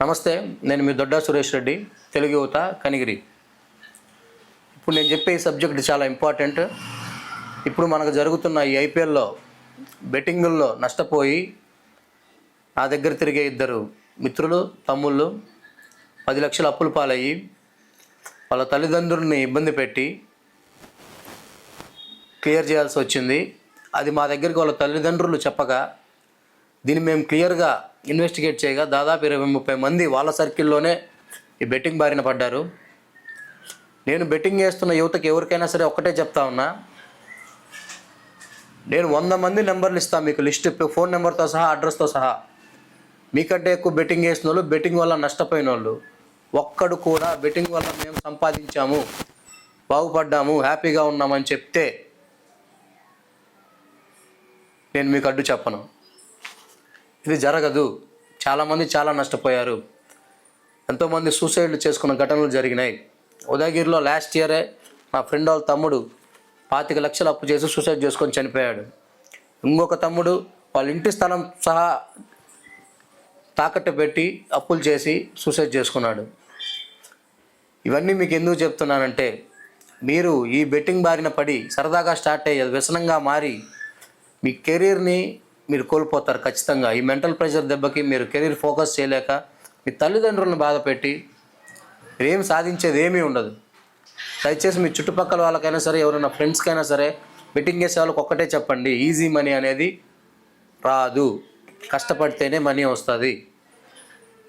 నమస్తే, నేను మీ దొడ్డా సురేష్ రెడ్డి, తెలుగు యువత, కనిగిరి. ఇప్పుడు నేను చెప్పే ఈ సబ్జెక్ట్ చాలా ఇంపార్టెంట్. ఇప్పుడు మనకు జరుగుతున్న ఈ ఐపీఎల్లో బెట్టింగుల్లో నష్టపోయి నా దగ్గర తిరిగే ఇద్దరు మిత్రులు, తమ్ముళ్ళు 10 లక్షలు అప్పుల పాలయ్యి వాళ్ళ తల్లిదండ్రుల్ని ఇబ్బంది పెట్టి క్లియర్ చేయాల్సి వచ్చింది. అది మా దగ్గరికి వాళ్ళ తల్లిదండ్రులు చెప్పగా దీన్ని మేము క్లియర్గా ఇన్వెస్టిగేట్ చేయగా దాదాపు 20-30 మంది వాళ్ళ సర్కిల్లోనే ఈ బెట్టింగ్ బారిన పడ్డారు. నేను బెట్టింగ్ చేస్తున్న యువతకి ఎవరికైనా సరే ఒక్కటే చెప్తా ఉన్నా, నేను 100 మంది నెంబర్లు ఇస్తాను మీకు, లిస్ట్ ఫోన్ నెంబర్తో సహా, అడ్రస్తో సహా. మీకంటే ఎక్కువ బెట్టింగ్ చేసిన వాళ్ళు, బెట్టింగ్ వల్ల నష్టపోయిన వాళ్ళు, ఒక్కడు కూడా బెట్టింగ్ వల్ల మేము సంపాదించాము, బాగుపడ్డాము, హ్యాపీగా ఉన్నామని చెప్తే నేను మీకు అడ్డు చెప్పను. ఇది జరగదు. చాలామంది చాలా నష్టపోయారు. ఎంతోమంది సూసైడ్లు చేసుకున్న ఘటనలు జరిగినాయి. ఉదయగిరిలో లాస్ట్ ఇయరే మా ఫ్రెండ్ వాళ్ళ తమ్ముడు 25 లక్షలు అప్పు చేసి సూసైడ్ చేసుకొని చనిపోయాడు. ఇంకొక తమ్ముడు వాళ్ళ ఇంటి స్థలం సహా తాకట్టు పెట్టి అప్పులు చేసి సూసైడ్ చేసుకున్నాడు. ఇవన్నీ మీకు ఎందుకు చెప్తున్నానంటే, మీరు ఈ బెట్టింగ్ బారిన పడి సరదాగా స్టార్ట్ అయ్యేది వ్యసనంగా మారి మీ కెరీర్ని మీరు కోల్పోతారు ఖచ్చితంగా. ఈ మెంటల్ ప్రెషర్ దెబ్బకి మీరు కెరీర్ ఫోకస్ చేయలేక మీ తల్లిదండ్రులను బాధ పెట్టి ఏం సాధించేది ఏమీ ఉండదు. దయచేసి మీ చుట్టుపక్కల వాళ్ళకైనా సరే, ఎవరైనా ఫ్రెండ్స్కైనా సరే, బెట్టింగ్ చేసే వాళ్ళకి ఒక్కటే చెప్పండి, ఈజీ మనీ అనేది రాదు, కష్టపడితేనే మనీ వస్తుంది.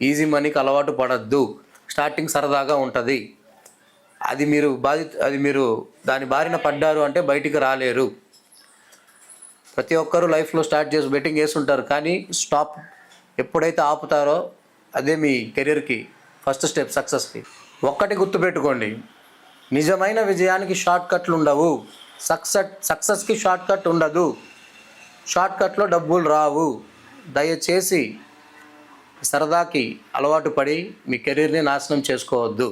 ఈజీ మనీకి అలవాటు పడద్దు. స్టార్టింగ్ సరదాగా ఉంటుంది. అది మీరు దాని బారిన పడ్డారు అంటే బయటికి రాలేరు. ప్రతి ఒక్కరూ లైఫ్లో స్టార్ట్ చేసి బెట్టింగ్ వేస్తుంటారు, కానీ స్టాప్ ఎప్పుడైతే ఆపుతారో అదే మీ కెరీర్కి ఫస్ట్ స్టెప్ సక్సెస్కి. ఒక్కటి గుర్తుపెట్టుకోండి, నిజమైన విజయానికి షార్ట్ కట్లు ఉండవు. సక్సెస్కి షార్ట్ కట్ ఉండదు. షార్ట్ కట్లో డబ్బులు రావు. దయచేసి సరదాకి అలవాటు పడి మీ కెరీర్ని నాశనం చేసుకోవద్దు.